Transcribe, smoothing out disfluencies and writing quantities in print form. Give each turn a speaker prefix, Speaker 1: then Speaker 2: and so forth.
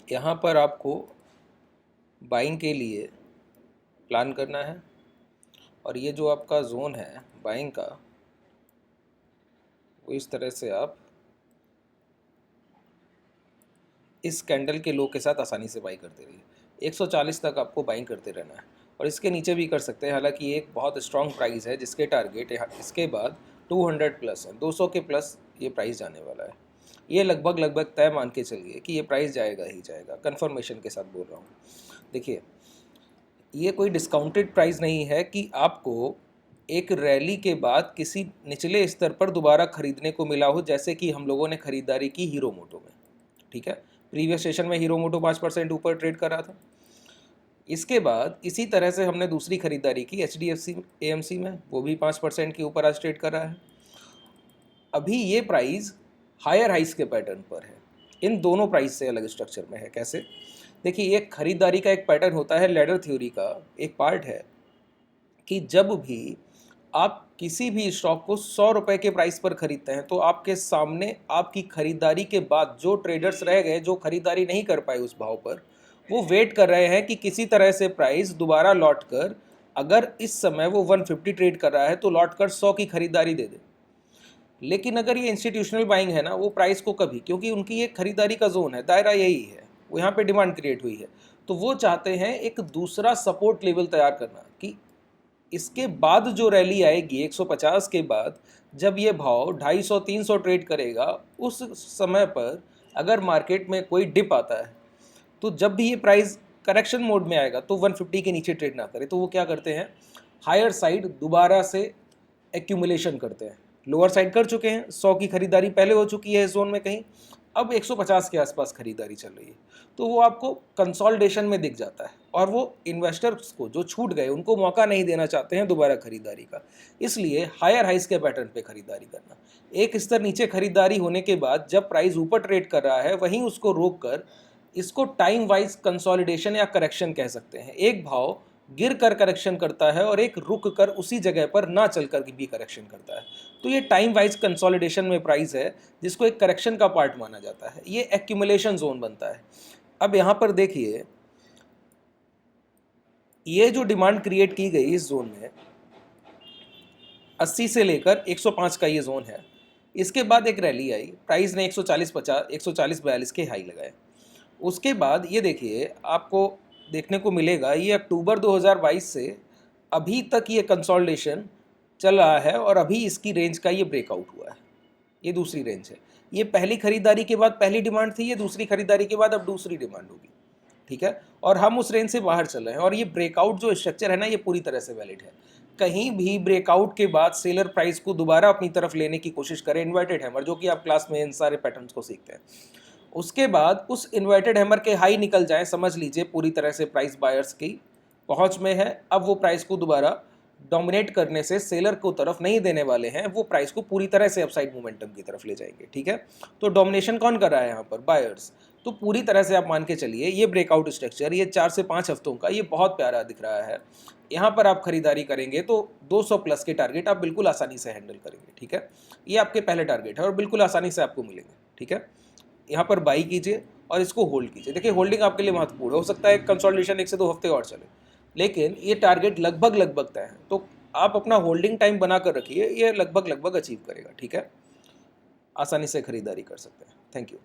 Speaker 1: यहाँ पर आपको बाइंग के लिए प्लान करना है और ये जो आपका जोन है बाइंग का, वो इस तरह से आप इस कैंडल के लो के साथ आसानी से बाई करते रहिए। 140 तक आपको बाइंग करते रहना है और इसके नीचे भी कर सकते हैं। हालांकि ये एक बहुत स्ट्रॉन्ग प्राइस है जिसके टारगेट यहाँ इसके बाद 200 प्लस है, 200 के प्लस ये प्राइस जाने वाला है। ये लगभग तय मान के चलिए कि ये प्राइस जाएगा ही जाएगा, कन्फर्मेशन के साथ बोल रहा हूँ। देखिए, ये कोई डिस्काउंटेड प्राइस नहीं है कि आपको एक रैली के बाद किसी निचले स्तर पर दोबारा खरीदने को मिला हो, जैसे कि हम लोगों ने खरीदारी की हीरो मोटो में। ठीक है, प्रीवियस सेशन में हीरो मोटो 5% ऊपर ट्रेड कर रहा था। इसके बाद इसी तरह से हमने दूसरी खरीदारी की HDFC AMC में, वो भी 5% के ऊपर आज ट्रेड कर रहा है। अभी ये प्राइस हायर हाइस के पैटर्न पर है, इन दोनों प्राइस से अलग स्ट्रक्चर में है। कैसे? देखिए, ये खरीदारी का एक पैटर्न होता है, लैडर थ्योरी का एक पार्ट है कि जब भी आप किसी भी स्टॉक को 100 रुपये के प्राइस पर खरीदते हैं तो आपके सामने आपकी खरीदारी के बाद जो ट्रेडर्स रह गए, जो खरीदारी नहीं कर पाए उस भाव पर, वो वेट कर रहे हैं कि किसी तरह से प्राइस दोबारा लौट कर, अगर इस समय वो 150 ट्रेड कर रहा है तो लौट कर 100 की खरीदारी दे दे। लेकिन अगर ये इंस्टीट्यूशनल बाइंग है ना, वो प्राइस को कभी, क्योंकि उनकी एक खरीदारी का जोन है, दायरा यही है, वो यहाँ पे डिमांड क्रिएट हुई है, तो वो चाहते हैं एक दूसरा सपोर्ट लेवल तैयार करना कि इसके बाद जो रैली आएगी 150 के बाद, जब ये भाव 250-300 ट्रेड करेगा, उस समय पर अगर मार्केट में कोई डिप आता है तो जब भी ये प्राइस करेक्शन मोड में आएगा तो 150 के नीचे ट्रेड ना करे। तो वो क्या करते हैं, हायर साइड दोबारा से एक्यूमुलेशन करते हैं। लोअर साइड कर चुके हैं, 100 की खरीदारी पहले हो चुकी है इस जोन में कहीं, अब 150 के आसपास खरीदारी चल रही है, तो वो आपको कंसोलिडेशन में दिख जाता है और वो इन्वेस्टर्स को जो छूट गए उनको मौका नहीं देना चाहते हैं दोबारा खरीदारी का। इसलिए हायर हाइस के पैटर्न पे खरीदारी करना, एक स्तर नीचे खरीदारी होने के बाद जब प्राइस ऊपर ट्रेड कर रहा है वहीं उसको रोक कर, इसको टाइम वाइज कंसोलिडेशन या करेक्शन कह सकते हैं। एक भाव गिर कर करेक्शन करता है और एक रुक कर उसी जगह पर ना चल कर भी करेक्शन करता है, तो ये टाइम वाइज कंसोलिडेशन में प्राइस है जिसको एक करेक्शन का पार्ट माना जाता है। ये एक्यूमुलेशन जोन बनता है। अब यहाँ पर देखिए, ये जो डिमांड क्रिएट की गई इस जोन में 80 से लेकर 105 का ये जोन है, इसके बाद एक रैली आई, प्राइस ने 140-42 के हाई लगाए। उसके बाद ये देखिए, आपको देखने को मिलेगा ये अक्टूबर 2022 से अभी तक ये कंसोलिडेशन चल रहा है और अभी इसकी रेंज का ये ब्रेकआउट हुआ है। ये दूसरी रेंज है, ये पहली खरीदारी के बाद पहली डिमांड थी, ये दूसरी खरीदारी के बाद अब दूसरी डिमांड होगी। ठीक है, और हम उस रेंज से बाहर चल रहे हैं और ये ब्रेकआउट जो स्ट्रक्चर है ना, ये पूरी तरह से वैलिड है। कहीं भी ब्रेकआउट के बाद सेलर प्राइस को दोबारा अपनी तरफ लेने की कोशिश करें, इन्वर्टेड हैमर, जो कि आप क्लास में इन सारे पैटर्न्स को सीखते हैं, उसके बाद उस इन्वर्टेड हैमर के हाई निकल जाए, समझ लीजिए पूरी तरह से प्राइस बायर्स की पहुंच में है, अब वो प्राइस को दोबारा डोमिनेट करने से सेलर को तरफ नहीं देने वाले हैं, वो प्राइस को पूरी तरह से अपसाइड मोमेंटम की तरफ ले जाएंगे। ठीक है, तो डोमिनेशन कौन कर रहा है यहाँ पर? बायर्स। तो पूरी तरह से आप मान के चलिए ये ब्रेकआउट स्ट्रक्चर, ये 4 से 5 हफ्तों का, ये बहुत प्यारा दिख रहा है। यहाँ पर आप खरीदारी करेंगे तो 200 प्लस के टारगेट आप बिल्कुल आसानी से हैंडल करेंगे। ठीक है, ये आपके पहले टारगेट है और बिल्कुल आसानी से आपको मिलेंगे। ठीक है, यहाँ पर बाई कीजिए और इसको होल्ड कीजिए। देखिए, होल्डिंग आपके लिए महत्वपूर्ण हो सकता है कंसोलिडेशन 1 से 2 हफ्ते और चले, लेकिन ये टारगेट लगभग तय है, तो आप अपना होल्डिंग टाइम बना कर रखिए, ये लगभग अचीव करेगा। ठीक है, आसानी से खरीदारी कर सकते हैं। Thank you.